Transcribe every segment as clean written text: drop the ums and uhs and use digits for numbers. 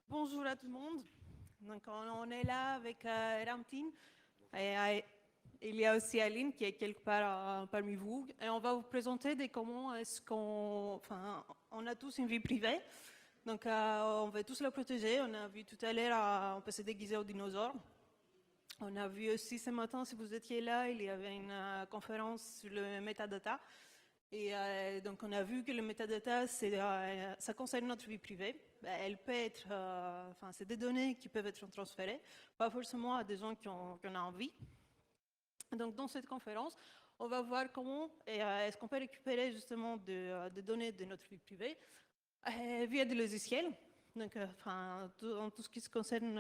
Bonjour à tout le monde. Donc, on est là avec Ramtin. Et, il y a aussi Aline qui est quelque part parmi vous. Et on va vous présenter comment est-ce on a tous une vie privée. Donc, on va tous la protéger. On a vu tout à l'heure, on peut se déguiser aux dinosaures. On a vu aussi ce matin, si vous étiez là, il y avait une conférence sur le metadata. Et donc, on a vu que le metadata, ça concerne notre vie privée. Elle peut être, c'est des données qui peuvent être transférées, pas forcément à des gens qui en ont envie. Donc, dans cette conférence, on va voir comment est-ce qu'on peut récupérer justement des données de notre vie privée via des logiciels. Donc, tout ce qui se concerne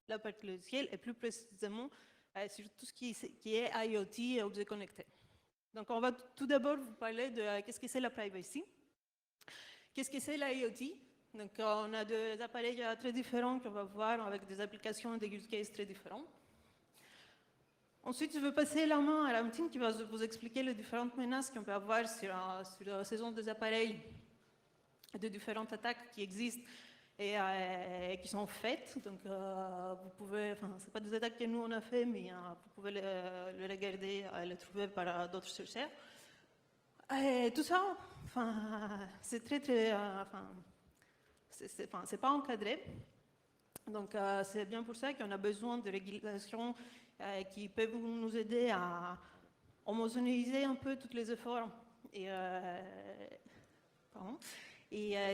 la partie logicielle et plus précisément sur tout ce qui est IoT et objets connectés. Donc, on va tout d'abord vous parler de qu'est-ce que c'est la privacy. Qu'est-ce que c'est l'IoT? Donc, on a des appareils très différents qu'on va voir avec des applications et des use cases très différents. Ensuite, je vais passer la main à Ramtin qui va vous expliquer les différentes menaces qu'on peut avoir sur la saison des appareils, de différentes attaques qui existent et qui sont faites. Donc, vous pouvez, c'est pas des attaques que nous on a fait, mais vous pouvez les regarder, les trouver par d'autres chercheurs. Et tout ça, c'est c'est pas encadré. Donc, c'est bien pour ça qu'on a besoin de régulations qui peuvent nous aider à homogénéiser un peu tous les efforts. Et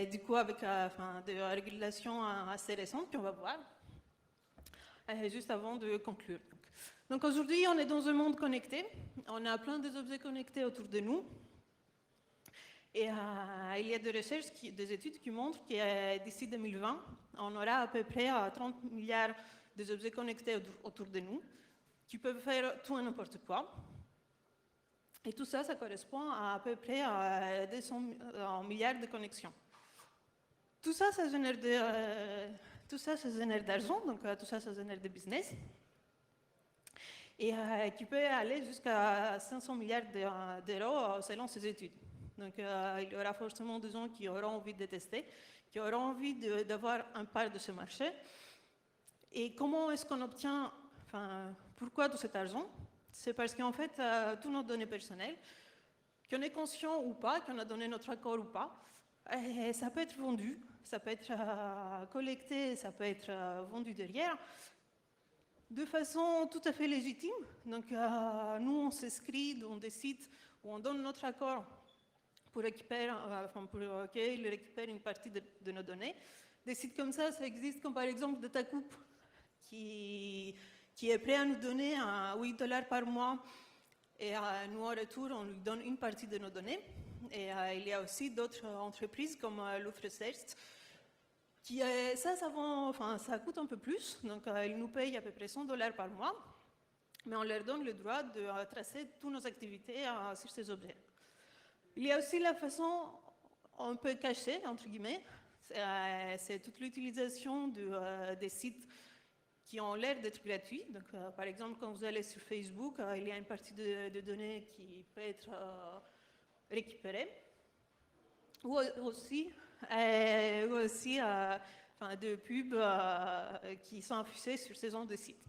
du coup, avec des régulations assez récentes qu'on va voir, juste avant de conclure. Donc aujourd'hui, on est dans un monde connecté. On a plein d'objets connectés autour de nous. Et il y a des recherches, des études qui montrent que d'ici 2020, on aura à peu près 30 milliards d'objets connectés autour de nous, qui peuvent faire tout et n'importe quoi. Et tout ça, ça correspond à peu près à 200 milliards de connexions. Tout ça, ça génère d'argent, donc tout ça, ça génère de business. Et qui peut aller jusqu'à 500 milliards d'euros selon ces études. Donc, il y aura forcément des gens qui auront envie de tester, qui auront envie d'avoir un part de ce marché. Et comment est-ce qu'on obtient, pourquoi tout cet argent? C'est parce qu'en fait, toutes nos données personnelles, qu'on est conscient ou pas, qu'on a donné notre accord ou pas, ça peut être vendu, ça peut être collecté, ça peut être vendu derrière, de façon tout à fait légitime. Donc, nous, on s'inscrit dans des sites où on donne notre accord pour qu'il récupère une partie de nos données. Des sites comme ça existe, comme par exemple Datacoup, qui est prêt à nous donner 8 $ par mois, et nous, en retour, on lui donne une partie de nos données. Et il y a aussi d'autres entreprises comme Louvre Research, qui ça coûte un peu plus, donc ils nous payent à peu près 100 $ par mois, mais on leur donne le droit de tracer toutes nos activités sur ces objets. Il y a aussi la façon un peu cachée, entre guillemets, c'est toute l'utilisation des sites qui ont l'air d'être gratuits. Donc, par exemple, quand vous allez sur Facebook, il y a une partie de données qui peut être récupérée. Ou aussi de pubs qui sont affichées sur ces genres de sites.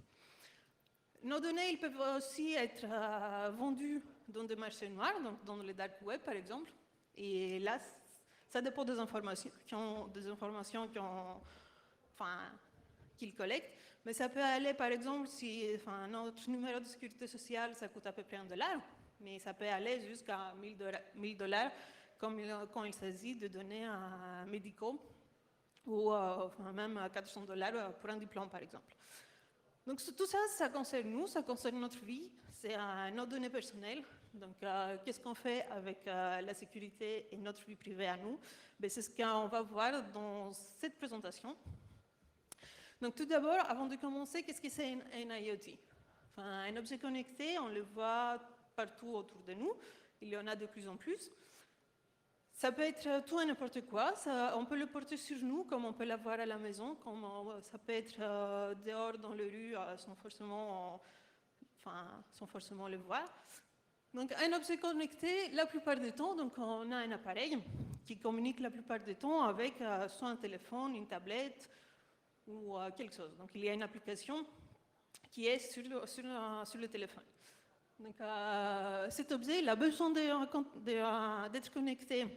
Nos données, ils peuvent aussi être vendues dans des marchés noirs, donc dans le dark web par exemple. Et là, ça dépend des informations qu'ils collectent. Mais ça peut aller, par exemple, si notre numéro de sécurité sociale, ça coûte à peu près $1, mais ça peut aller jusqu'à 1000 $, comme quand il s'agit de données médicaux, ou même 400 $ pour un diplôme, par exemple. Donc tout ça, ça concerne nous, ça concerne notre vie, c'est nos données personnelles. Donc qu'est-ce qu'on fait avec la sécurité et notre vie privée à nous? C'est ce qu'on va voir dans cette présentation. Donc tout d'abord, avant de commencer, qu'est-ce que c'est un IoT? Un objet connecté, on le voit partout autour de nous, il y en a de plus en plus. Ça peut être tout et n'importe quoi, on peut le porter sur nous comme on peut l'avoir à la maison, comme ça peut être dehors dans les rues sans forcément le voir. Donc un objet connecté, la plupart du temps, donc on a un appareil qui communique la plupart du temps avec soit un téléphone, une tablette ou quelque chose. Donc il y a une application qui est sur le téléphone. Donc cet objet, il a besoin d'être connecté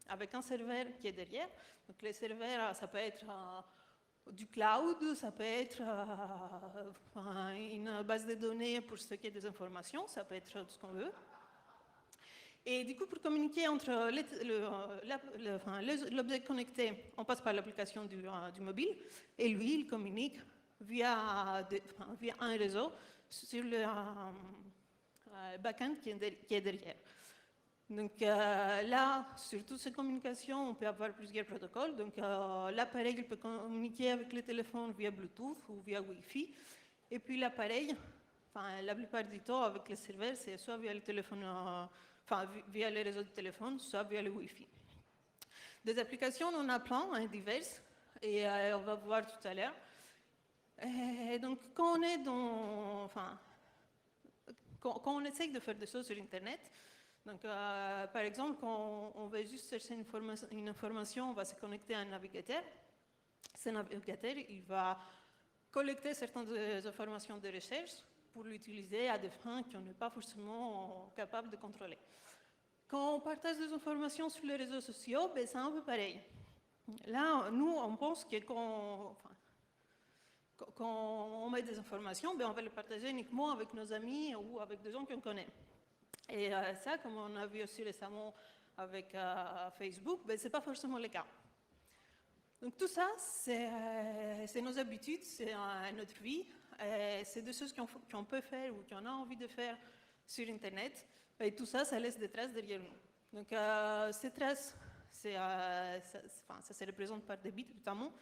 avec un serveur qui est derrière. Donc les serveurs, ça peut être du cloud, ça peut être une base de données pour stocker des informations, ça peut être tout ce qu'on veut. Et du coup, pour communiquer entre l'objet connecté, on passe par l'application du mobile, et lui, il communique via un réseau sur le backend qui est derrière. Donc là, sur toutes ces communications, on peut avoir plusieurs protocoles. Donc l'appareil peut communiquer avec le téléphone via Bluetooth ou via Wi-Fi. Et puis l'appareil, la plupart du temps, avec le serveur, c'est soit via le téléphone, via les réseaux de téléphone, soit via le Wi-Fi. Des applications, on en a plein, diverses, et on va voir tout à l'heure. Donc quand on est quand on essaye de faire des choses sur Internet, donc, par exemple, quand on veut juste chercher une information, on va se connecter à un navigateur. Ce navigateur, il va collecter certaines informations de recherche pour l'utiliser à des fins qu'on n'est pas forcément capable de contrôler. Quand on partage des informations sur les réseaux sociaux, ben, c'est un peu pareil. Là, nous, on pense que quand on met des informations, ben, on va les partager uniquement avec nos amis ou avec des gens qu'on connaît. Et ça, comme on a vu aussi récemment avec Facebook, ben, ce n'est pas forcément le cas. Donc tout ça, c'est nos habitudes, c'est notre vie, c'est des choses qu'on peut faire ou qu'on a envie de faire sur Internet. Et tout ça, ça laisse des traces derrière nous. Donc ces traces, ça se représente par des bits notamment,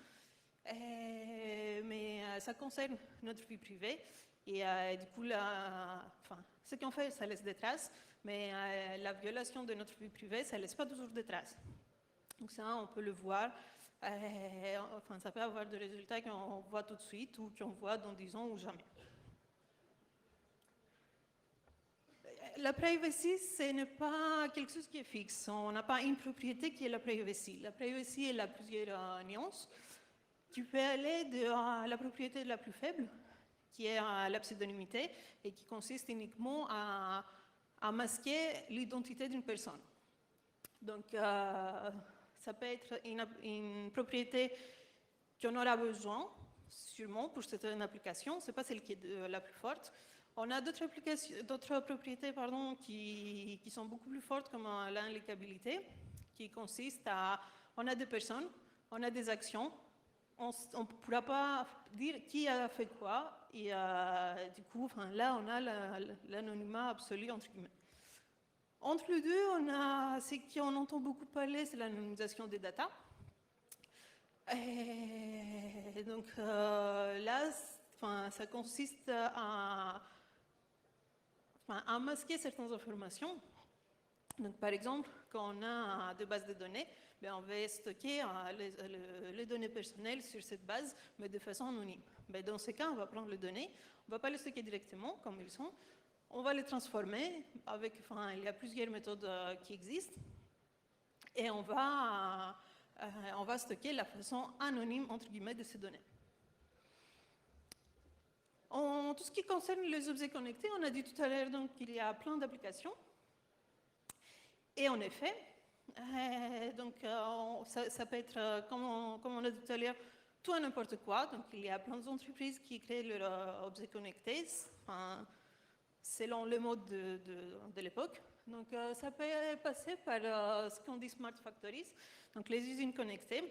mais ça concerne notre vie privée. Et du coup, ce qu'on fait, ça laisse des traces, mais la violation de notre vie privée, ça ne laisse pas toujours des traces. Donc ça, on peut le voir. Ça peut avoir des résultats qu'on voit tout de suite ou qu'on voit dans 10 ans ou jamais. La privacy, ce n'est pas quelque chose qui est fixe. On n'a pas une propriété qui est la privacy. La privacy, elle a plusieurs nuances. Tu peux aller de la propriété la plus faible, qui est la pseudonymité, et qui consiste uniquement à masquer l'identité d'une personne. Donc, ça peut être une propriété qu'on aura besoin, sûrement, pour certaines applications. Ce n'est pas celle qui est la plus forte. On a d'autres propriétés qui sont beaucoup plus fortes, comme l'inliquabilité, qui consiste à... On a des personnes, on a des actions, on ne pourra pas dire qui a fait quoi, et du coup, là, on a l'anonymat absolu, entre guillemets. Entre les deux, on a ce qu'on entend beaucoup parler, c'est l'anonymisation des data. Et donc là, ça consiste à masquer certaines informations. Donc, par exemple, quand on a des bases de données, ben, on va stocker les données personnelles sur cette base, mais de façon anonyme. Ben, dans ce cas, on va prendre les données, on ne va pas les stocker directement, comme ils sont, on va les transformer il y a plusieurs méthodes qui existent, et on va stocker la façon anonyme, entre guillemets, de ces données. En tout ce qui concerne les objets connectés, on a dit tout à l'heure qu'il y a plein d'applications. Et en effet, ça peut être, comme on a dit tout à l'heure, tout et n'importe quoi. Donc il y a plein d'entreprises qui créent leurs objets connectés, selon le mode de l'époque. Donc ça peut passer par ce qu'on dit Smart Factories, donc les usines connectées,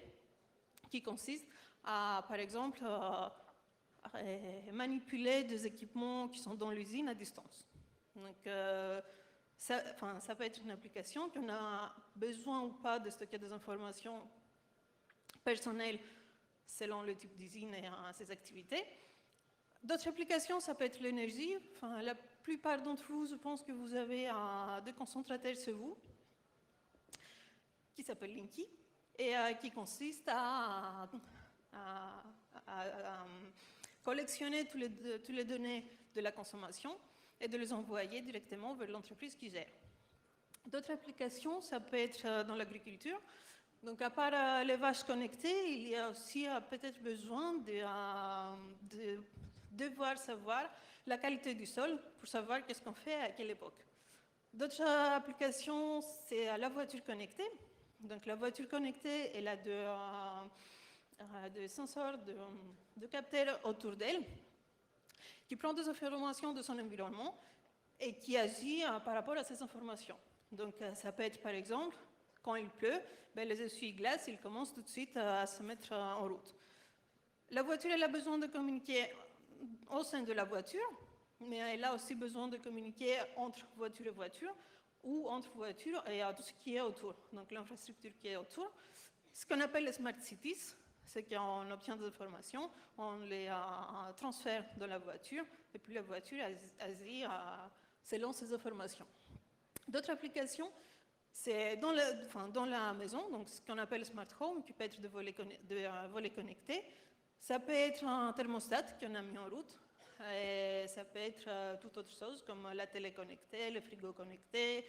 qui consistent à, par exemple, manipuler des équipements qui sont dans l'usine à distance. Donc ça peut être une application qu'on a besoin ou pas de stocker des informations personnelles selon le type d'usine et ses activités. D'autres applications, ça peut être l'énergie. La plupart d'entre vous, je pense que vous avez des concentrateurs chez vous qui s'appelle Linky et qui consiste à collectionner toutes les données de la consommation et de les envoyer directement vers l'entreprise qui gère. D'autres applications, ça peut être dans l'agriculture. Donc, à part les vaches connectées, il y a aussi peut-être besoin de devoir savoir la qualité du sol pour savoir qu'est-ce qu'on fait à quelle époque. D'autres applications, c'est la voiture connectée. Donc, la voiture connectée, elle a des sensors, de capteurs autour d'elle qui prend des informations de son environnement et qui agit par rapport à ces informations. Donc, ça peut être, par exemple, quand il pleut, les essuie-glaces, ils commencent tout de suite à se mettre en route. La voiture, elle a besoin de communiquer au sein de la voiture, mais elle a aussi besoin de communiquer entre voiture et voiture, ou entre voiture et tout ce qui est autour, donc l'infrastructure qui est autour. Ce qu'on appelle les smart cities, c'est qu'on obtient des informations, on les transfère dans la voiture, et puis la voiture agit selon ces informations. D'autres applications, c'est dans la maison, donc ce qu'on appelle smart home, qui peut être de volets connectés. Ça peut être un thermostat qu'on a mis en route, et ça peut être toute autre chose, comme la télé connectée, le frigo connecté,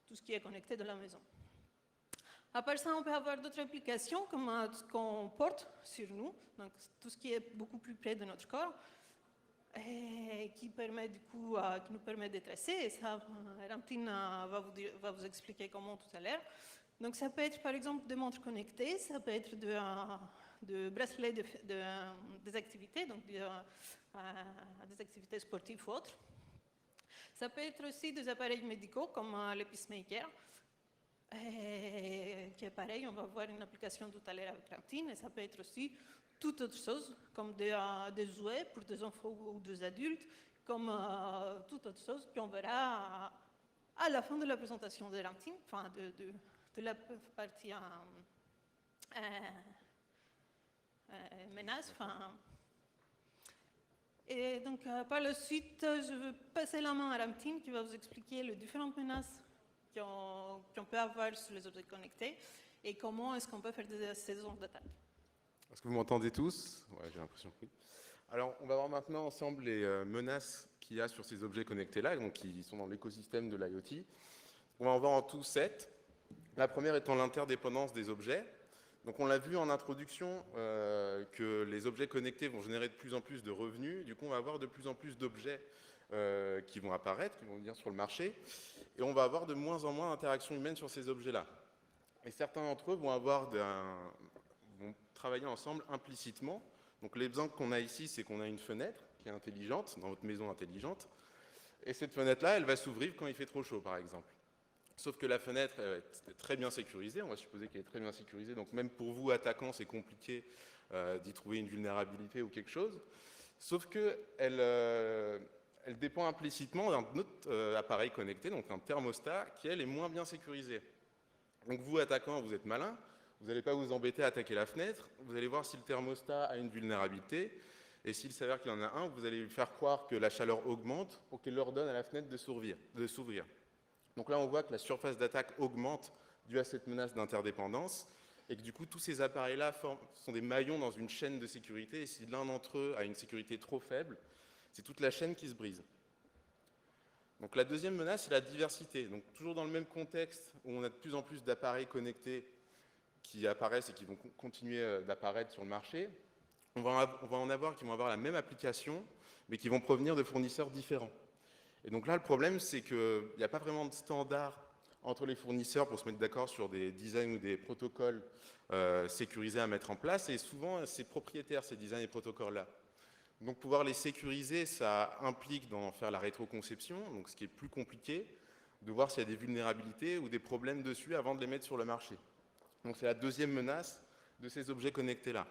tout ce qui est connecté dans la maison. À part ça, on peut avoir d'autres applications, comme ce qu'on porte sur nous, donc tout ce qui est beaucoup plus près de notre corps, et qui nous permet de tracer. Et ça, Ramtin va vous expliquer comment tout à l'heure. Donc, ça peut être, par exemple, des montres connectées, ça peut être de bracelets des activités, donc des activités sportives ou autres. Ça peut être aussi des appareils médicaux, comme les pacemakers, qui est pareil, on va voir une application tout à l'heure avec Ramtin, et ça peut être aussi toute autre chose, comme des jouets pour des enfants ou des adultes, comme toute autre chose qu'on verra à la fin de la présentation de Ramtin, enfin de la partie menace. Et donc, par la suite, je vais passer la main à Ramtin qui va vous expliquer les différentes menaces qu'on peut avoir sur les objets connectés et comment est-ce qu'on peut faire des saisons d'attaque. Est-ce que vous m'entendez tous? Ouais, j'ai l'impression que oui. Alors, on va voir maintenant ensemble les menaces qu'il y a sur ces objets connectés-là, donc qui sont dans l'écosystème de l'IoT. On va en voir en tout 7. La première étant l'interdépendance des objets. Donc, on l'a vu en introduction que les objets connectés vont générer de plus en plus de revenus. Du coup, on va avoir de plus en plus d'objets qui vont apparaître, qui vont venir sur le marché. Et on va avoir de moins en moins d'interactions humaines sur ces objets-là. Et certains d'entre eux vont travailler ensemble implicitement. Donc l'exemple qu'on a ici, c'est qu'on a une fenêtre qui est intelligente, dans votre maison intelligente. Et cette fenêtre-là, elle va s'ouvrir quand il fait trop chaud, par exemple. Sauf que la fenêtre est très bien sécurisée, on va supposer qu'elle est très bien sécurisée. Donc même pour vous, attaquants, c'est compliqué d'y trouver une vulnérabilité ou quelque chose. Sauf qu'elle elle dépend implicitement d'un autre appareil connecté, donc un thermostat, qui, elle, est moins bien sécurisé. Donc vous, attaquant, vous êtes malin, vous n'allez pas vous embêter à attaquer la fenêtre, vous allez voir si le thermostat a une vulnérabilité, et s'il s'avère qu'il en a un, vous allez lui faire croire que la chaleur augmente pour qu'il ordonne à la fenêtre de s'ouvrir. Donc là, on voit que la surface d'attaque augmente due à cette menace d'interdépendance, et que du coup, tous ces appareils-là sont des maillons dans une chaîne de sécurité, et si l'un d'entre eux a une sécurité trop faible, c'est toute la chaîne qui se brise. Donc la deuxième menace, c'est la diversité. Donc toujours dans le même contexte où on a de plus en plus d'appareils connectés qui apparaissent et qui vont continuer d'apparaître sur le marché, on va en avoir qui vont avoir la même application, mais qui vont provenir de fournisseurs différents. Et donc là, le problème, c'est qu'il n'y a pas vraiment de standard entre les fournisseurs pour se mettre d'accord sur des designs ou des protocoles sécurisés à mettre en place, et souvent, c'est propriétaire, ces designs et protocoles-là. Donc pouvoir les sécuriser, ça implique d'en faire la rétroconception, donc ce qui est plus compliqué, de voir s'il y a des vulnérabilités ou des problèmes dessus avant de les mettre sur le marché. Donc c'est la deuxième menace de ces objets connectés-là.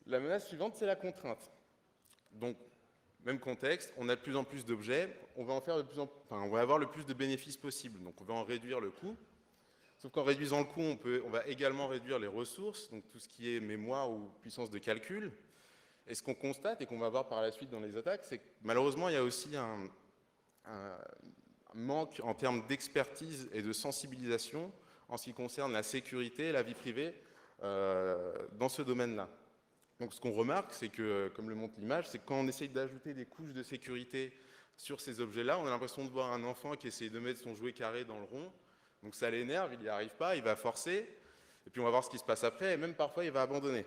La menace suivante, c'est la contrainte. Donc, même contexte, on a de plus en plus d'objets, on va avoir le plus de bénéfices possible, donc on va en réduire le coût. Sauf qu'en réduisant le coût, on va également réduire les ressources, donc tout ce qui est mémoire ou puissance de calcul. Et ce qu'on constate et qu'on va voir par la suite dans les attaques, c'est que malheureusement, il y a aussi un manque en termes d'expertise et de sensibilisation en ce qui concerne la sécurité et la vie privée dans ce domaine-là. Donc ce qu'on remarque, c'est que, comme le montre l'image, c'est que quand on essaye d'ajouter des couches de sécurité sur ces objets-là, on a l'impression de voir un enfant qui essaie de mettre son jouet carré dans le rond. Donc ça l'énerve, il n'y arrive pas, il va forcer. Et puis on va voir ce qui se passe après, et même parfois il va abandonner.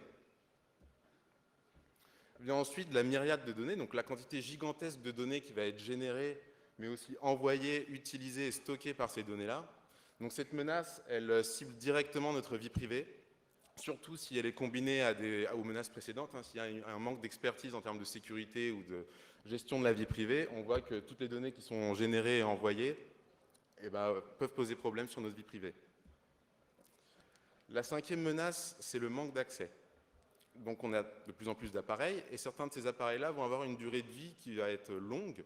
Vient ensuite la myriade de données, donc la quantité gigantesque de données qui va être générée, mais aussi envoyée, utilisée et stockée par ces données-là. Donc cette menace, elle cible directement notre vie privée, surtout si elle est combinée aux menaces précédentes. S'il y a un manque d'expertise en termes de sécurité ou de gestion de la vie privée, on voit que toutes les données qui sont générées et envoyées peuvent poser problème sur notre vie privée. La cinquième menace, c'est le manque d'accès. Donc on a de plus en plus d'appareils, et certains de ces appareils-là vont avoir une durée de vie qui va être longue.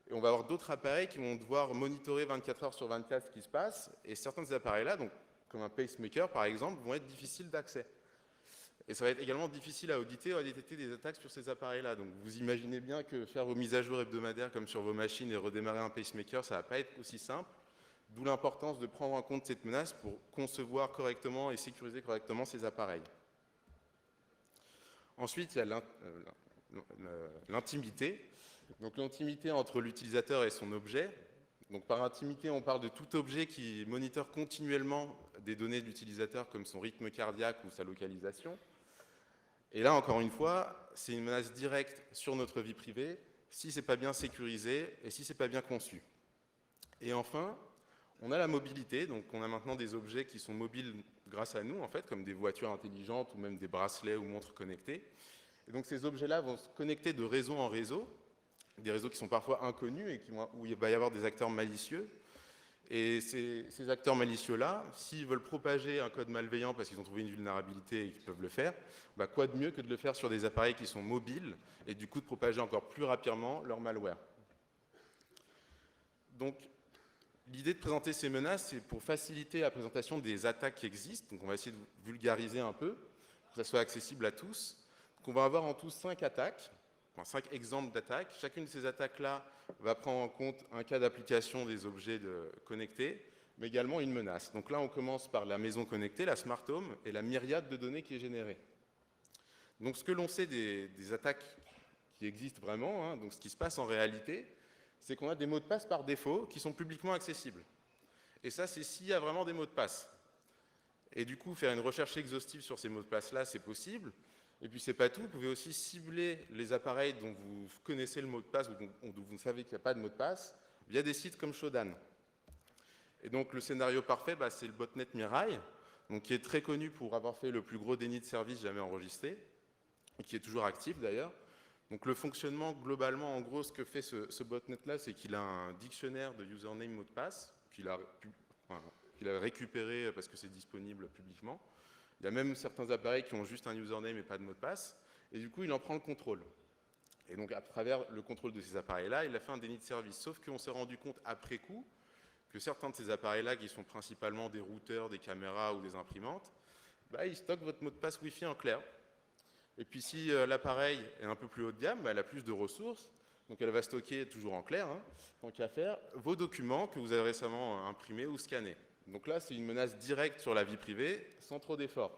Et on va avoir d'autres appareils qui vont devoir monitorer 24 heures sur 24 ce qui se passe, et certains de ces appareils-là, donc comme un pacemaker par exemple, vont être difficiles d'accès. Et ça va être également difficile à auditer ou à détecter des attaques sur ces appareils-là. Donc vous imaginez bien que faire vos mises à jour hebdomadaires comme sur vos machines et redémarrer un pacemaker, ça ne va pas être aussi simple. D'où l'importance de prendre en compte cette menace pour concevoir correctement et sécuriser correctement ces appareils. Ensuite, il y a l'intimité. Donc l'intimité entre l'utilisateur et son objet. Donc par intimité, on parle de tout objet qui monitore continuellement des données de l'utilisateur comme son rythme cardiaque ou sa localisation. Et là, encore une fois, c'est une menace directe sur notre vie privée si ce n'est pas bien sécurisé et si ce n'est pas bien conçu. Et enfin, on a la mobilité. Donc on a maintenant des objets qui sont mobiles grâce à nous, en fait, comme des voitures intelligentes ou même des bracelets ou montres connectées. Et donc ces objets-là vont se connecter de réseau en réseau, des réseaux qui sont parfois inconnus et où il va y avoir des acteurs malicieux. Et ces acteurs malicieux-là, s'ils veulent propager un code malveillant parce qu'ils ont trouvé une vulnérabilité et qu'ils peuvent le faire, quoi de mieux que de le faire sur des appareils qui sont mobiles et du coup de propager encore plus rapidement leur malware. Donc, l'idée de présenter ces menaces, c'est pour faciliter la présentation des attaques qui existent. Donc, on va essayer de vulgariser un peu, pour que ça soit accessible à tous. Donc, on va avoir en tout 5 attaques, 5 exemples d'attaques. Chacune de ces attaques-là va prendre en compte un cas d'application des objets connectés, mais également une menace. Donc là, on commence par la maison connectée, la smart home, et la myriade de données qui est générée. Donc ce que l'on sait des attaques qui existent vraiment, donc ce qui se passe en réalité, c'est qu'on a des mots de passe par défaut qui sont publiquement accessibles. Et ça, c'est s'il y a vraiment des mots de passe. Et du coup, faire une recherche exhaustive sur ces mots de passe-là, c'est possible. Et puis, c'est pas tout. Vous pouvez aussi cibler les appareils dont vous connaissez le mot de passe ou dont vous savez qu'il n'y a pas de mot de passe via des sites comme Shodan. Et donc, le scénario parfait, c'est le botnet Mirai, donc, qui est très connu pour avoir fait le plus gros déni de service jamais enregistré, et qui est toujours actif d'ailleurs. Donc, le fonctionnement, globalement, en gros, ce que fait ce botnet-là, c'est qu'il a un dictionnaire de username mot de passe qu'il a récupéré parce que c'est disponible publiquement. Il y a même certains appareils qui ont juste un username et pas de mot de passe, et du coup, il en prend le contrôle. Et donc, à travers le contrôle de ces appareils-là, il a fait un déni de service. Sauf qu'on s'est rendu compte après coup que certains de ces appareils-là, qui sont principalement des routeurs, des caméras ou des imprimantes, ils stockent votre mot de passe Wi-Fi en clair. Et puis, si l'appareil est un peu plus haut de gamme, elle a plus de ressources, donc elle va stocker toujours en clair, tant qu'à faire, vos documents que vous avez récemment imprimés ou scannés. Donc là, c'est une menace directe sur la vie privée, sans trop d'efforts.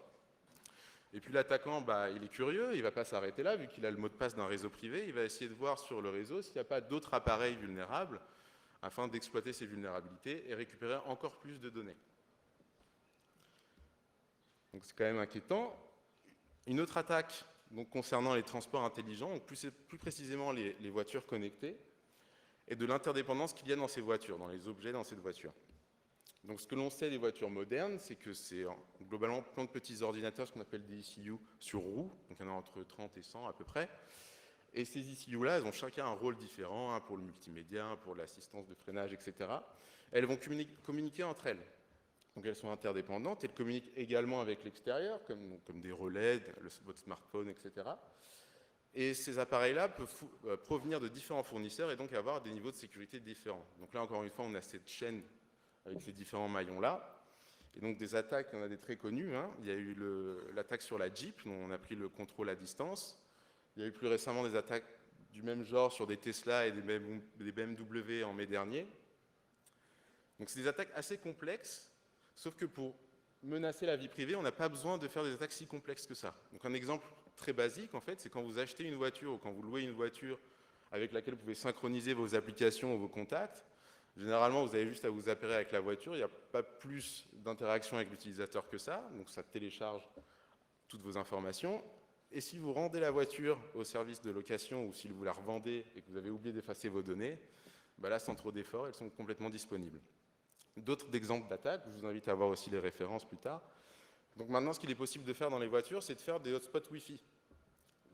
Et puis l'attaquant, il est curieux, il ne va pas s'arrêter là, vu qu'il a le mot de passe d'un réseau privé, il va essayer de voir sur le réseau s'il n'y a pas d'autres appareils vulnérables, afin d'exploiter ces vulnérabilités et récupérer encore plus de données. Donc c'est quand même inquiétant. Une autre attaque donc, concernant les transports intelligents, donc plus précisément les voitures connectées, et de l'interdépendance qu'il y a dans ces voitures, dans les objets dans cette voiture. Donc, ce que l'on sait des voitures modernes, c'est que c'est globalement plein de petits ordinateurs, ce qu'on appelle des ECU sur roues, donc il y en a entre 30 et 100 à peu près. Et ces ECU-là, elles ont chacun un rôle différent, pour le multimédia, pour l'assistance de freinage, etc. Elles vont communiquer entre elles. Donc elles sont interdépendantes, elles communiquent également avec l'extérieur, comme des relais, votre smartphone, etc. Et ces appareils-là peuvent provenir de différents fournisseurs et donc avoir des niveaux de sécurité différents. Donc là, encore une fois, on a cette chaîne avec ces différents maillons-là. Et donc des attaques, il y en a des très connues. Il y a eu l'attaque sur la Jeep, dont on a pris le contrôle à distance. Il y a eu plus récemment des attaques du même genre sur des Tesla et des BMW en mai dernier. Donc c'est des attaques assez complexes, sauf que pour menacer la vie privée, on n'a pas besoin de faire des attaques si complexes que ça. Donc un exemple très basique, en fait, c'est quand vous achetez une voiture ou quand vous louez une voiture avec laquelle vous pouvez synchroniser vos applications ou vos contacts. Généralement, vous avez juste à vous appairer avec la voiture. Il n'y a pas plus d'interaction avec l'utilisateur que ça. Donc, ça télécharge toutes vos informations. Et si vous rendez la voiture au service de location ou si vous la revendez et que vous avez oublié d'effacer vos données, bah là, sans trop d'efforts, elles sont complètement disponibles. D'autres exemples d'attaques, je vous invite à voir aussi les références plus tard. Donc maintenant, ce qu'il est possible de faire dans les voitures, c'est de faire des hotspots Wi-Fi.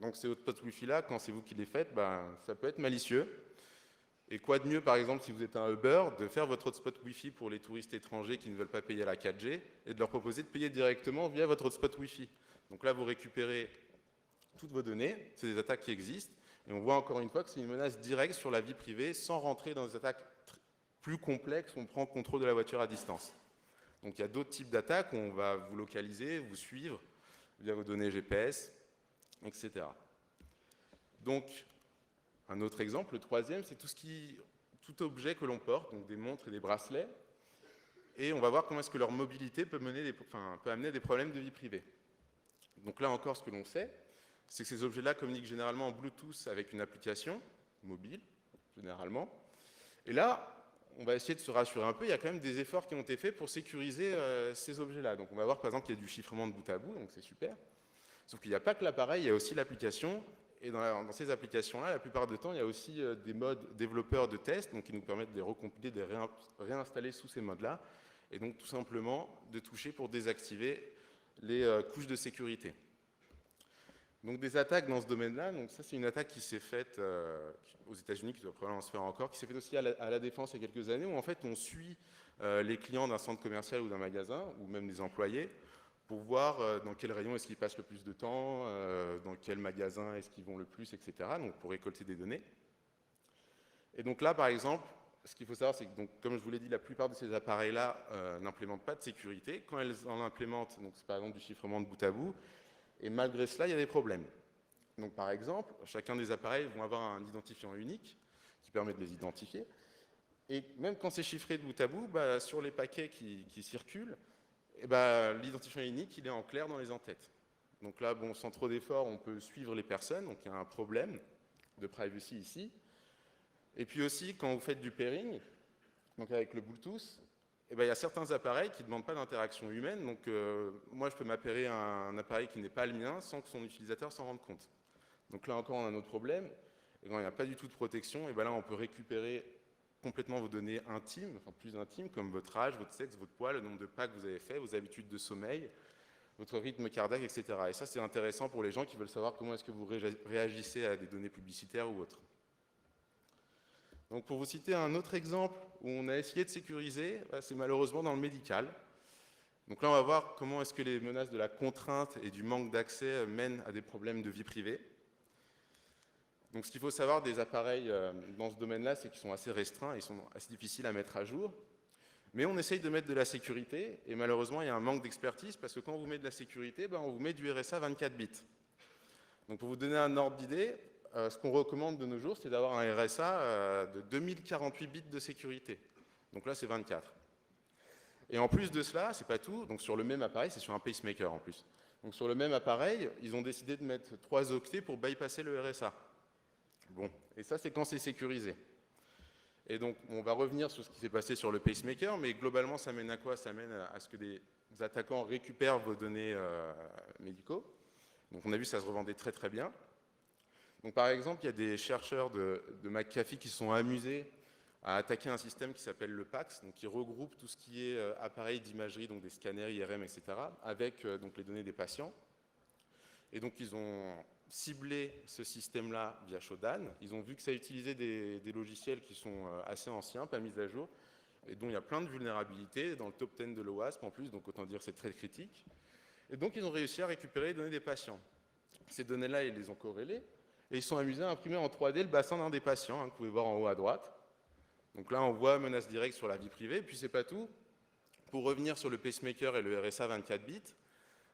Donc ces hotspots Wi-Fi-là, quand c'est vous qui les faites, ben, ça peut être malicieux. Et quoi de mieux, par exemple, si vous êtes un Uber, de faire votre hotspot Wi-Fi pour les touristes étrangers qui ne veulent pas payer la 4G et de leur proposer de payer directement via votre hotspot Wi-Fi. Donc là, vous récupérez toutes vos données, c'est des attaques qui existent, et on voit encore une fois que c'est une menace directe sur la vie privée sans rentrer dans des attaques plus complexes où on prend le contrôle de la voiture à distance. Donc il y a d'autres types d'attaques où on va vous localiser, vous suivre via vos données GPS, etc. Donc, un autre exemple, le troisième, c'est tout objet que l'on porte, donc des montres et des bracelets, et on va voir comment est-ce que leur mobilité peut amener des problèmes de vie privée. Donc là encore, ce que l'on sait, c'est que ces objets-là communiquent généralement en Bluetooth avec une application mobile, généralement. Et là, on va essayer de se rassurer un peu, il y a quand même des efforts qui ont été faits pour sécuriser ces objets-là. Donc on va voir par exemple qu'il y a du chiffrement de bout à bout, donc c'est super. Sauf qu'il n'y a pas que l'appareil, il y a aussi l'application. Et dans ces applications-là, la plupart du temps, il y a aussi des modes développeurs de test, donc qui nous permettent de les recompiler, de les réinstaller sous ces modes-là. Et donc tout simplement de toucher pour désactiver les couches de sécurité. Donc des attaques dans ce domaine-là, donc ça c'est une attaque qui s'est faite aux États-Unis, qui doit probablement se faire encore, qui s'est faite aussi à la Défense il y a quelques années, où en fait on suit les clients d'un centre commercial ou d'un magasin, ou même des employés, pour voir dans quel rayon est-ce qu'ils passent le plus de temps, dans quel magasin est-ce qu'ils vont le plus, etc. Donc pour récolter des données. Et donc là, par exemple, ce qu'il faut savoir, c'est que, donc, comme je vous l'ai dit, la plupart de ces appareils-là n'implémentent pas de sécurité. Quand elles en implémentent, donc c'est par exemple du chiffrement de bout à bout, et malgré cela, il y a des problèmes. Donc par exemple, chacun des appareils vont avoir un identifiant unique qui permet de les identifier. Et même quand c'est chiffré de bout à bout, bah, sur les paquets qui circulent, l'identifiant unique, il est en clair dans les en-têtes. Donc là, bon, sans trop d'efforts, on peut suivre les personnes, donc il y a un problème de privacy ici. Et puis aussi, quand vous faites du pairing, donc avec le Bluetooth, il y a certains appareils qui ne demandent pas d'interaction humaine. Donc moi, je peux m'appairer à un appareil qui n'est pas le mien sans que son utilisateur s'en rende compte. Donc là encore, on a un autre problème. Et quand il n'y a pas du tout de protection, et là, on peut récupérer complètement vos données intimes, enfin plus intimes, comme votre âge, votre sexe, votre poids, le nombre de pas que vous avez fait, vos habitudes de sommeil, votre rythme cardiaque, etc. Et ça, c'est intéressant pour les gens qui veulent savoir comment est-ce que vous réagissez à des données publicitaires ou autres. Donc pour vous citer un autre exemple où on a essayé de sécuriser, c'est malheureusement dans le médical. Donc là, on va voir comment est-ce que les menaces de la contrainte et du manque d'accès mènent à des problèmes de vie privée. Donc ce qu'il faut savoir des appareils dans ce domaine-là, c'est qu'ils sont assez restreints, ils sont assez difficiles à mettre à jour. Mais on essaye de mettre de la sécurité, et malheureusement, il y a un manque d'expertise, parce que quand on vous met de la sécurité, on vous met du RSA 24 bits. Donc pour vous donner un ordre d'idée, ce qu'on recommande de nos jours, c'est d'avoir un RSA de 2048 bits de sécurité. Donc là, c'est 24. Et en plus de cela, c'est pas tout, donc sur le même appareil, c'est sur un pacemaker en plus. Donc sur le même appareil, ils ont décidé de mettre 3 octets pour bypasser le RSA. Bon, et ça, c'est quand c'est sécurisé. Et donc, on va revenir sur ce qui s'est passé sur le pacemaker, mais globalement, ça mène à quoi? Ça mène à ce que des attaquants récupèrent vos données médicaux. Donc, on a vu que ça se revendait très très bien. Donc, par exemple, il y a des chercheurs de McAfee qui se sont amusés à attaquer un système qui s'appelle le PACS, donc qui regroupe tout ce qui est appareil d'imagerie, donc des scanners, IRM, etc., avec donc les données des patients. Et donc, ils ont ciblé ce système-là via Shodan. Ils ont vu que ça utilisait des logiciels qui sont assez anciens, pas mis à jour, et dont il y a plein de vulnérabilités, dans le top 10 de l'OWASP en plus, donc autant dire que c'est très critique. Et donc, ils ont réussi à récupérer les données des patients. Ces données-là, ils les ont corrélées, et ils sont amusés à imprimer en 3D le bassin d'un des patients, que vous pouvez voir en haut à droite. Donc là, on voit menace directe sur la vie privée, puis c'est pas tout. Pour revenir sur le pacemaker et le RSA 24 bits,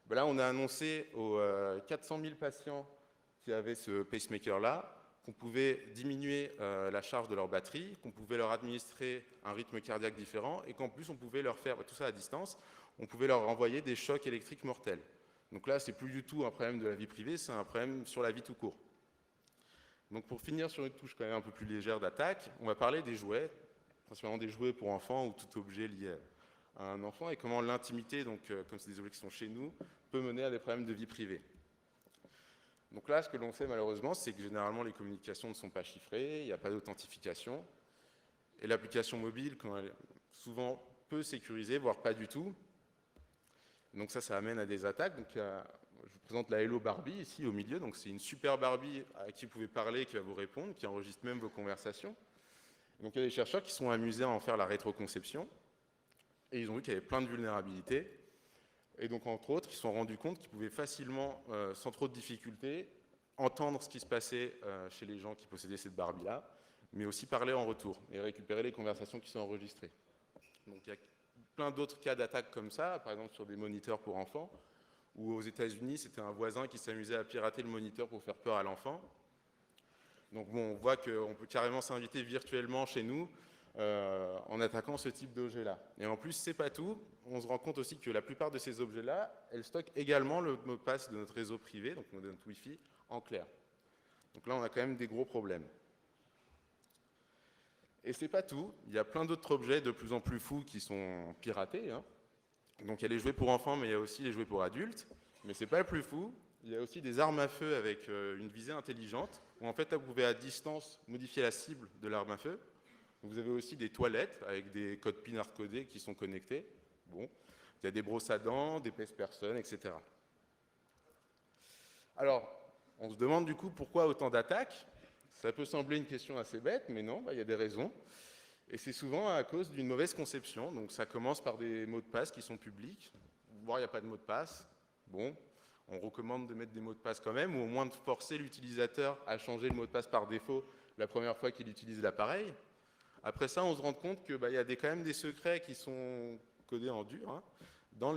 là, on a annoncé aux 400 000 patients qui avaient ce pacemaker-là qu'on pouvait diminuer la charge de leur batterie, qu'on pouvait leur administrer un rythme cardiaque différent et qu'en plus, on pouvait leur faire, tout ça à distance, on pouvait leur envoyer des chocs électriques mortels. Donc là, c'est plus du tout un problème de la vie privée, c'est un problème sur la vie tout court. Donc pour finir sur une touche quand même un peu plus légère d'attaque, on va parler des jouets, principalement des jouets pour enfants ou tout objet lié à un enfant, et comment l'intimité, donc comme c'est des objets qui sont chez nous, peut mener à des problèmes de vie privée. Donc là, ce que l'on sait malheureusement, c'est que généralement les communications ne sont pas chiffrées, il n'y a pas d'authentification, et l'application mobile, quand elle est souvent peu sécurisée, voire pas du tout, donc ça amène à des attaques. Donc, je vous présente la Hello Barbie ici au milieu, donc c'est une super Barbie à qui vous pouvez parler, qui va vous répondre, qui enregistre même vos conversations. Donc il y a des chercheurs qui sont amusés à en faire la rétroconception, et ils ont vu qu'il y avait plein de vulnérabilités. Et donc, entre autres, ils se sont rendus compte qu'ils pouvaient facilement, sans trop de difficultés, entendre ce qui se passait chez les gens qui possédaient cette Barbie-là, mais aussi parler en retour et récupérer les conversations qui sont enregistrées. Donc, il y a plein d'autres cas d'attaques comme ça, par exemple sur des moniteurs pour enfants, où aux États-Unis, c'était un voisin qui s'amusait à pirater le moniteur pour faire peur à l'enfant. Donc, bon, on voit qu'on peut carrément s'inviter virtuellement chez nous, en attaquant ce type d'objet-là. Et en plus, c'est pas tout, on se rend compte aussi que la plupart de ces objets-là, elles stockent également le mot de passe de notre réseau privé, donc de notre Wi-Fi, en clair. Donc là, on a quand même des gros problèmes. Et c'est pas tout, il y a plein d'autres objets de plus en plus fous qui sont piratés, hein. Donc il y a les jouets pour enfants, mais il y a aussi les jouets pour adultes. Mais c'est pas le plus fou, il y a aussi des armes à feu avec une visée intelligente, où en fait, là, vous pouvez à distance modifier la cible de l'arme à feu. Vous avez aussi des toilettes avec des codes PIN hardcodés qui sont connectés. Bon. Il y a des brosses à dents, des pèse-personnes, etc. Alors, on se demande du coup pourquoi autant d'attaques. Ça peut sembler une question assez bête, mais non, il y a des raisons. Et c'est souvent à cause d'une mauvaise conception. Donc ça commence par des mots de passe qui sont publics, voire il n'y a pas de mot de passe. Bon, on recommande de mettre des mots de passe quand même, ou au moins de forcer l'utilisateur à changer le mot de passe par défaut la première fois qu'il utilise l'appareil. Après ça, on se rend compte qu'il y a quand même des secrets qui sont codés en dur, hein, dans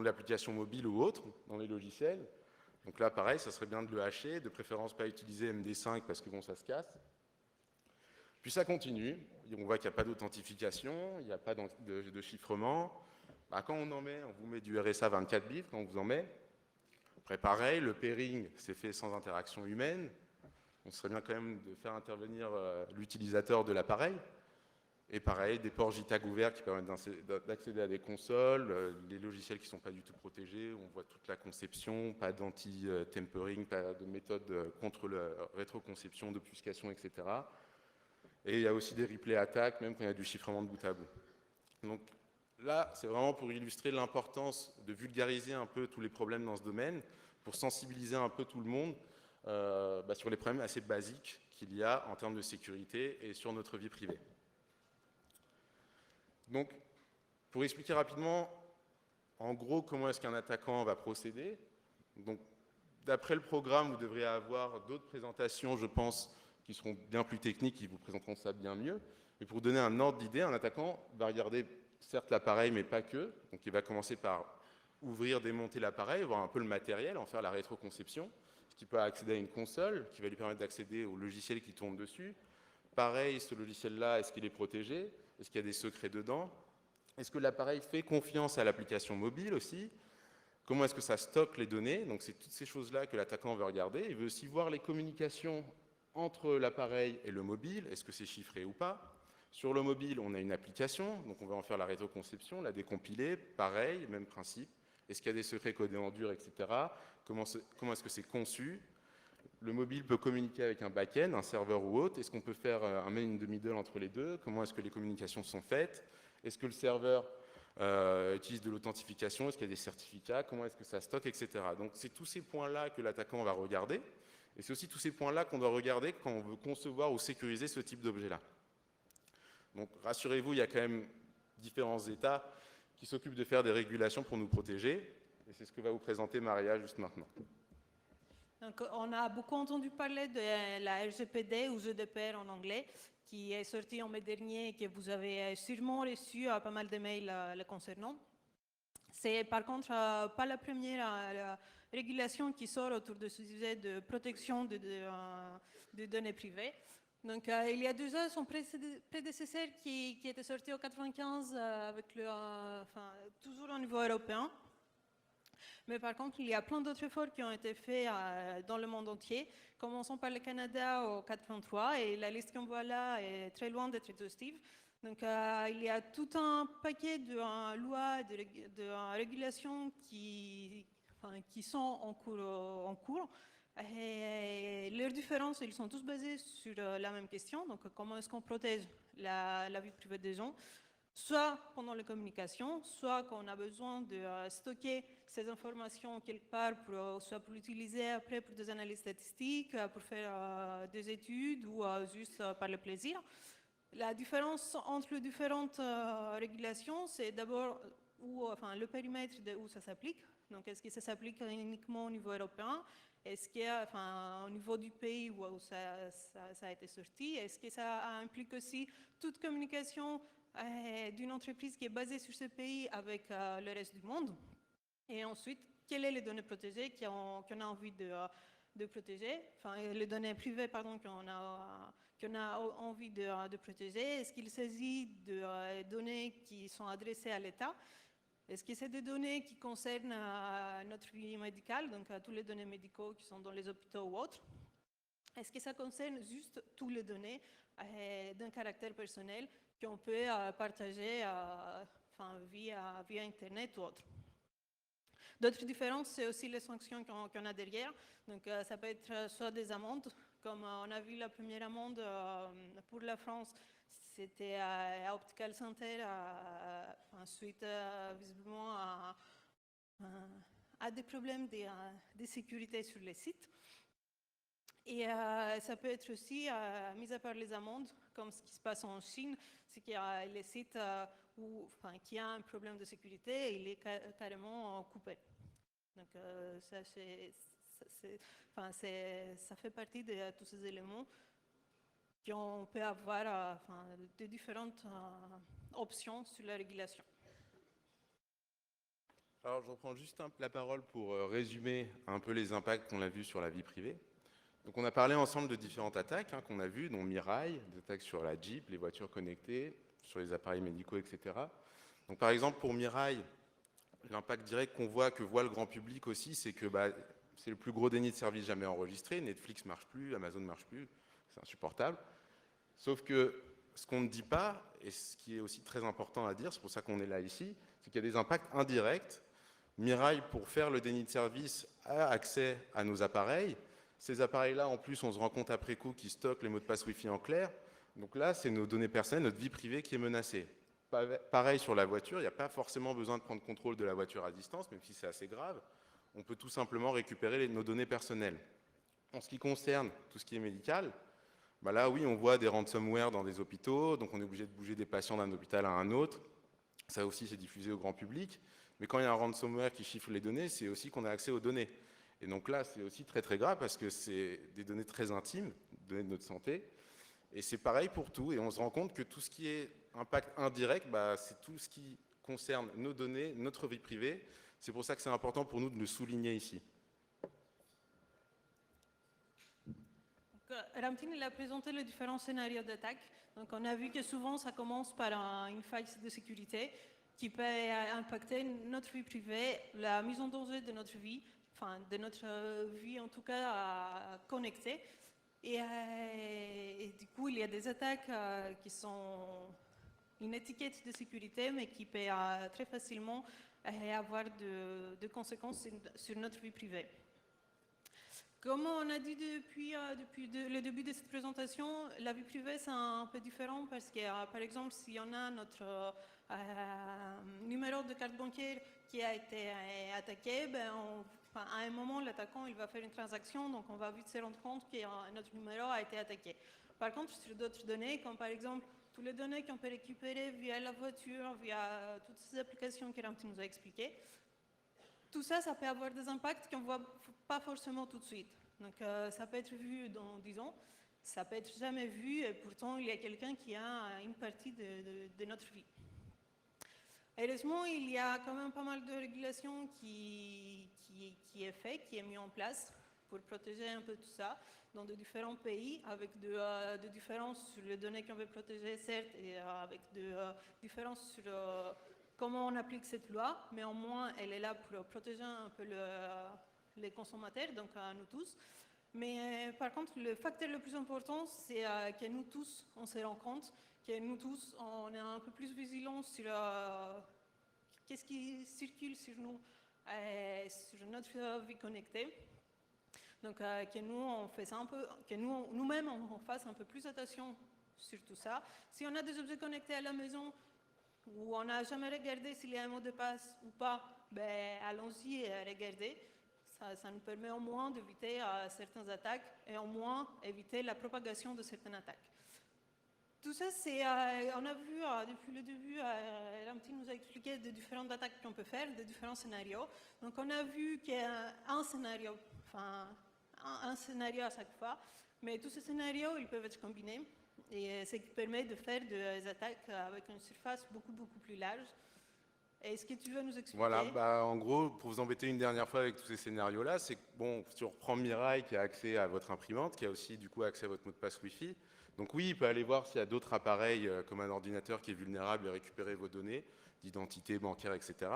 l'application mobile ou autre, dans les logiciels. Donc là, pareil, ça serait bien de le hacher, de préférence pas utiliser MD5 parce que bon, ça se casse. Puis ça continue, on voit qu'il n'y a pas d'authentification, il n'y a pas de chiffrement. Bah, quand on en met, on vous met du RSA 24 bits quand on vous en met. Après, pareil, le pairing, c'est fait sans interaction humaine. On serait bien quand même de faire intervenir l'utilisateur de l'appareil. Et pareil, des ports JTAG ouverts qui permettent d'accéder à des consoles, les logiciels qui ne sont pas du tout protégés, on voit toute la conception, pas d'anti-tempering, pas de méthode contre la rétroconception, d'obfuscation, etc. Et il y a aussi des replay attaques, même quand il y a du chiffrement de bout à bout. Donc là, c'est vraiment pour illustrer l'importance de vulgariser un peu tous les problèmes dans ce domaine, pour sensibiliser un peu tout le monde sur les problèmes assez basiques qu'il y a en termes de sécurité et sur notre vie privée. Donc, pour expliquer rapidement, en gros, comment est-ce qu'un attaquant va procéder. Donc, d'après le programme, vous devriez avoir d'autres présentations, je pense, qui seront bien plus techniques, qui vous présenteront ça bien mieux. Mais pour vous donner un ordre d'idée, un attaquant va regarder certes l'appareil, mais pas que. Donc, il va commencer par ouvrir, démonter l'appareil, voir un peu le matériel, en faire la rétroconception, ce qui peut accéder à une console, qui va lui permettre d'accéder au logiciel qui tourne dessus. Pareil, ce logiciel-là, est-ce qu'il est protégé? Est-ce qu'il y a des secrets dedans? Est-ce que l'appareil fait confiance à l'application mobile aussi? Comment est-ce que ça stocke les données? Donc c'est toutes ces choses-là que l'attaquant veut regarder. Il veut aussi voir les communications entre l'appareil et le mobile. Est-ce que c'est chiffré ou pas? Sur le mobile, on a une application, donc on va en faire la rétroconception, la décompiler. Pareil, même principe. Est-ce qu'il y a des secrets codés en dur, etc. Comment est-ce que c'est conçu? Le mobile peut communiquer avec un back-end, un serveur ou autre. Est-ce qu'on peut faire un man in the middle entre les deux? Comment est-ce que les communications sont faites? Est-ce que le serveur utilise de l'authentification? Est-ce qu'il y a des certificats? Comment est-ce que ça stocke, etc. Donc c'est tous ces points-là que l'attaquant va regarder. Et c'est aussi tous ces points-là qu'on doit regarder quand on veut concevoir ou sécuriser ce type d'objet-là. Donc rassurez-vous, il y a quand même différents États qui s'occupent de faire des régulations pour nous protéger. Et c'est ce que va vous présenter Maria juste maintenant. Donc, on a beaucoup entendu parler de la RGPD ou GDPR en anglais, qui est sortie en mai dernier et que vous avez sûrement reçu pas mal de mails le concernant. C'est par contre pas la première régulation qui sort autour de ce sujet de protection de données privées. Donc, il y a 2 ans, son prédécesseur qui était sorti en 1995, avec toujours au niveau européen. Mais par contre, il y a plein d'autres efforts qui ont été faits dans le monde entier. Commençons par le Canada au 4.3, et la liste qu'on voit là est très loin d'être exhaustive. Donc, il y a tout un paquet de lois, de régulations qui sont en cours. Et leurs différences, ils sont tous basés sur la même question. Donc, comment est-ce qu'on protège la vie privée des gens, soit pendant les communications, soit quand on a besoin de stocker ces informations quelque part, soit pour l'utiliser après pour des analyses statistiques, pour faire des études ou juste par le plaisir. La différence entre les différentes régulations, c'est d'abord le périmètre de où ça s'applique. Donc, est-ce que ça s'applique uniquement au niveau européen? Est-ce qu'au niveau du pays où ça a été sorti, est-ce que ça implique aussi toute communication d'une entreprise qui est basée sur ce pays avec le reste du monde? Et ensuite, quelles sont les données protégées qu'on a envie de protéger, les données privées, pardon, qu'on a envie de protéger? Est-ce qu'il s'agit de données qui sont adressées à l'État? Est-ce que c'est des données qui concernent notre vie médicale, donc tous les données médicaux qui sont dans les hôpitaux ou autres? Est-ce que ça concerne juste toutes les données d'un caractère personnel qu'on peut partager via Internet ou autre? D'autres différences, c'est aussi les sanctions qu'on a derrière. Donc, ça peut être soit des amendes, comme on a vu la première amende pour la France, c'était à Optical Center, suite visiblement à des problèmes de sécurité sur les sites. Et ça peut être aussi, mis à part les amendes, comme ce qui se passe en Chine, c'est qu'il y a les sites qui a un problème de sécurité, il est carrément coupé. Donc ça fait partie de tous ces éléments qu'on peut avoir de différentes options sur la régulation. Alors, je reprends juste la parole pour résumer un peu les impacts qu'on a vus sur la vie privée. Donc, on a parlé ensemble de différentes attaques qu'on a vues, dont Mirai, des attaques sur la Jeep, les voitures connectées, sur les appareils médicaux, etc. Donc, par exemple, pour Mirai, l'impact direct que voit le grand public aussi, c'est que c'est le plus gros déni de service jamais enregistré. Netflix ne marche plus, Amazon ne marche plus, c'est insupportable. Sauf que ce qu'on ne dit pas, et ce qui est aussi très important à dire, c'est pour ça qu'on est là ici, c'est qu'il y a des impacts indirects. Mirai, pour faire le déni de service, a accès à nos appareils. Ces appareils-là, en plus, on se rend compte après coup qu'ils stockent les mots de passe Wi-Fi en clair. Donc là, c'est nos données personnelles, notre vie privée qui est menacée. Pareil sur la voiture, il n'y a pas forcément besoin de prendre contrôle de la voiture à distance, même si c'est assez grave. On peut tout simplement récupérer nos données personnelles. En ce qui concerne tout ce qui est médical, là, oui, on voit des ransomware dans des hôpitaux, donc on est obligé de bouger des patients d'un hôpital à un autre. Ça aussi, c'est diffusé au grand public. Mais quand il y a un ransomware qui chiffre les données, c'est aussi qu'on a accès aux données. Et donc là, c'est aussi très très grave parce que c'est des données très intimes, des données de notre santé. Et c'est pareil pour tout. Et on se rend compte que tout ce qui est impact indirect, c'est tout ce qui concerne nos données, notre vie privée. C'est pour ça que c'est important pour nous de le souligner ici. Ramtin il a présenté les différents scénarios d'attaque. Donc, on a vu que souvent, ça commence par une faille de sécurité qui peut impacter notre vie privée, la mise en danger de notre vie, de notre vie en tout cas connectée. Et du coup, il y a des attaques qui sont une étiquette de sécurité, mais qui peut très facilement avoir de conséquences sur notre vie privée. Comme on a dit depuis le début de cette présentation, la vie privée, c'est un peu différent parce que, par exemple, si on a notre numéro de carte bancaire qui a été attaqué, à un moment, l'attaquant il va faire une transaction, donc on va vite se rendre compte que notre numéro a été attaqué. Par contre, sur d'autres données, comme par exemple, toutes les données qu'on peut récupérer via la voiture, via toutes ces applications que Ramtin nous a expliquées, tout ça, ça peut avoir des impacts qu'on ne voit pas forcément tout de suite. Donc, ça peut être vu dans 10 ans, ça peut être jamais vu, et pourtant, il y a quelqu'un qui a une partie de notre vie. Heureusement, il y a quand même pas mal de régulations qui est fait, qui est mis en place pour protéger un peu tout ça dans de différents pays, avec de différences sur les données qu'on veut protéger, certes, et avec de différences sur comment on applique cette loi, mais au moins elle est là pour protéger un peu les consommateurs, donc nous tous. Mais par contre, le facteur le plus important, c'est que nous tous, on se rend compte, que nous tous, on est un peu plus vigilants sur qu'est-ce qui circule sur nous, sur notre vie connectée. Donc, que nous, on fait ça un peu, que nous-mêmes, on fasse un peu plus attention sur tout ça. Si on a des objets connectés à la maison, où on n'a jamais regardé s'il y a un mot de passe ou pas, ben, allons-y et regardez. Ça nous permet au moins d'éviter certaines attaques et au moins éviter la propagation de certaines attaques. Tout ça, on a vu depuis le début, Ramti nous a expliqué des différentes attaques qu'on peut faire, des différents scénarios. Donc on a vu qu'il y a un scénario à chaque fois, mais tous ces scénarios, ils peuvent être combinés. Et ce qui permet de faire des attaques avec une surface beaucoup plus large. Est-ce que tu veux nous expliquer? Voilà, en gros, pour vous embêter une dernière fois avec tous ces scénarios-là, c'est que, bon, si on reprend Mirai qui a accès à votre imprimante, qui a aussi du coup accès à votre mot de passe Wi-Fi, donc oui, il peut aller voir s'il y a d'autres appareils comme un ordinateur qui est vulnérable et récupérer vos données d'identité bancaire, etc.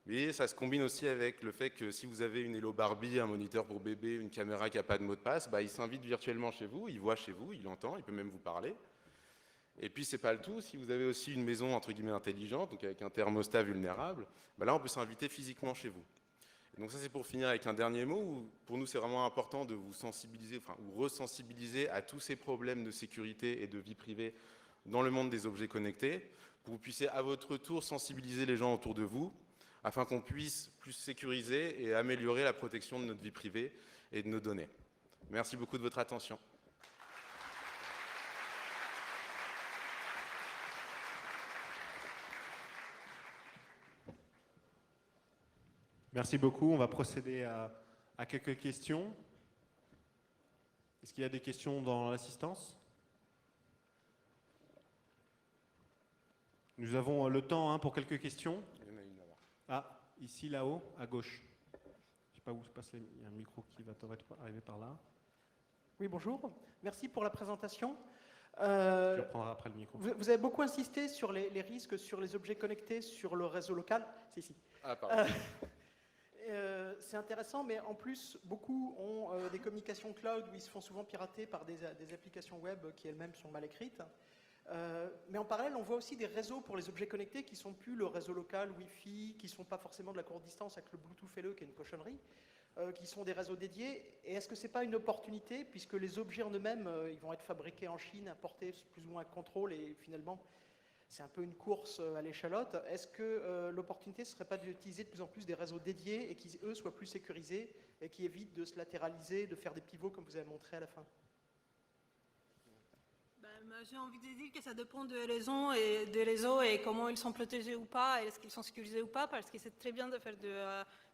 Mais ça se combine aussi avec le fait que si vous avez une Hello Barbie, un moniteur pour bébé, une caméra qui n'a pas de mot de passe, il s'invite virtuellement chez vous, il voit chez vous, il entend, il peut même vous parler. Et puis, c'est pas le tout. Si vous avez aussi une maison entre guillemets intelligente, donc avec un thermostat vulnérable, là, on peut s'inviter physiquement chez vous. Et donc ça, c'est pour finir avec un dernier mot. Où, pour nous, c'est vraiment important de vous sensibiliser, ou resensibiliser à tous ces problèmes de sécurité et de vie privée dans le monde des objets connectés, pour que vous puissiez à votre tour sensibiliser les gens autour de vous, afin qu'on puisse plus sécuriser et améliorer la protection de notre vie privée et de nos données. Merci beaucoup de votre attention. Merci beaucoup. On va procéder à quelques questions. Est-ce qu'il y a des questions dans l'assistance? Nous avons le temps pour quelques questions. Il y en a une là-bas. Ah, ici, là-haut, à gauche. Je ne sais pas où se passe, il y a un micro qui va arriver par là. Oui, bonjour. Merci pour la présentation. Je reprendrai après le micro. Vous avez beaucoup insisté sur les risques sur les objets connectés, sur le réseau local. Si. Ah, pardon. C'est intéressant, mais en plus, beaucoup ont des communications cloud où ils se font souvent pirater par des applications web qui elles-mêmes sont mal écrites. Mais en parallèle, on voit aussi des réseaux pour les objets connectés qui ne sont plus le réseau local, Wi-Fi, qui ne sont pas forcément de la courte distance avec le Bluetooth LE, qui est une cochonnerie, qui sont des réseaux dédiés. Et est-ce que ce n'est pas une opportunité, puisque les objets en eux-mêmes, ils vont être fabriqués en Chine, importés plus ou moins à contrôle, et finalement, c'est un peu une course à l'échalote. Est-ce que l'opportunité ne serait pas d'utiliser de plus en plus des réseaux dédiés et qui, eux, soient plus sécurisés et qui évitent de se latéraliser, de faire des pivots comme vous avez montré à la fin? J'ai envie de dire que ça dépend des réseaux et comment ils sont protégés ou pas, est-ce qu'ils sont sécurisés ou pas, parce que c'est très bien de faire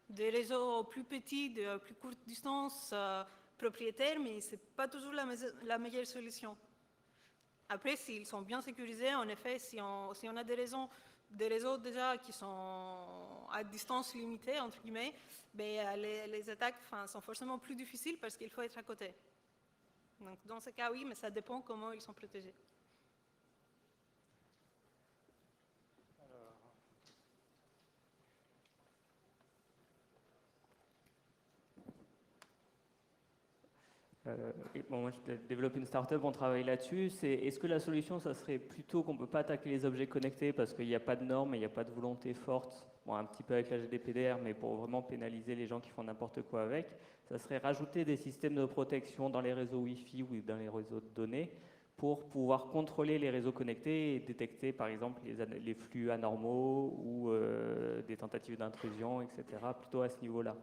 des réseaux plus petits, de plus courte distance, propriétaires, mais ce n'est pas toujours la meilleure solution. Après, s'ils sont bien sécurisés, en effet, si on a des réseaux déjà qui sont à distance limitée, entre guillemets, les attaques sont forcément plus difficiles parce qu'il faut être à côté. Donc, dans ce cas, oui, mais ça dépend comment ils sont protégés. Moi, je développe une start-up, on travaille là-dessus. Est-ce que la solution, ça serait plutôt qu'on ne peut pas attaquer les objets connectés parce qu'il n'y a pas de normes et il n'y a pas de volonté forte, un petit peu avec la GDPR, mais pour vraiment pénaliser les gens qui font n'importe quoi avec, ça serait rajouter des systèmes de protection dans les réseaux Wi-Fi ou dans les réseaux de données pour pouvoir contrôler les réseaux connectés et détecter, par exemple, les flux anormaux ou des tentatives d'intrusion, etc., plutôt à ce niveau-là.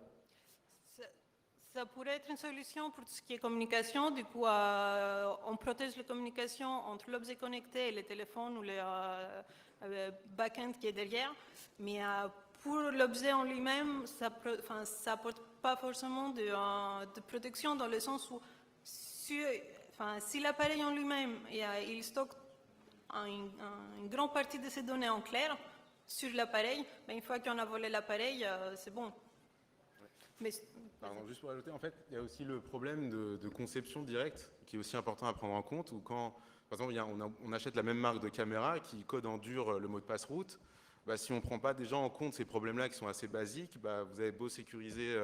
Ça pourrait être une solution pour tout ce qui est communication. Du coup, on protège les communications entre l'objet connecté et le téléphone ou le back-end qui est derrière. Mais pour l'objet en lui-même, ça n'apporte pas forcément de protection dans le sens où si l'appareil en lui-même il stocke une grande partie de ses données en clair sur l'appareil, une fois qu'on a volé l'appareil, c'est bon. Mais, Pardon, juste pour ajouter, en fait, il y a aussi le problème de conception directe qui est aussi important à prendre en compte, où quand, par exemple, on achète la même marque de caméra qui code en dur le mot de passe route, bah, si on ne prend pas déjà en compte ces problèmes-là qui sont assez basiques, bah, vous avez beau sécuriser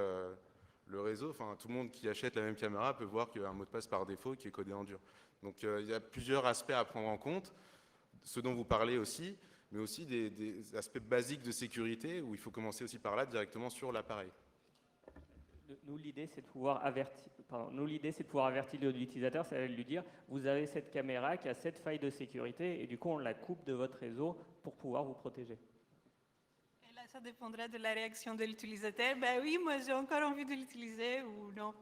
le réseau, enfin, tout le monde qui achète la même caméra peut voir qu'il y a un mot de passe par défaut qui est codé en dur. Donc il y a plusieurs aspects à prendre en compte, ce dont vous parlez aussi, mais aussi des aspects basiques de sécurité où il faut commencer aussi par là directement sur l'appareil. Nous, l'idée, c'est de pouvoir avertir l'utilisateur, c'est de lui dire, vous avez cette caméra qui a cette faille de sécurité, et du coup, on la coupe de votre réseau pour pouvoir vous protéger. Et là, ça dépendra de la réaction de l'utilisateur. Ben oui, moi j'ai encore envie de l'utiliser ou non.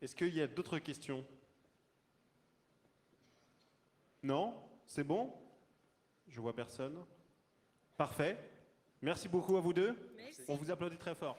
Est-ce qu'il y a d'autres questions? Non? C'est bon? Je vois personne. Parfait. Merci beaucoup à vous deux. Merci. On vous applaudit très fort.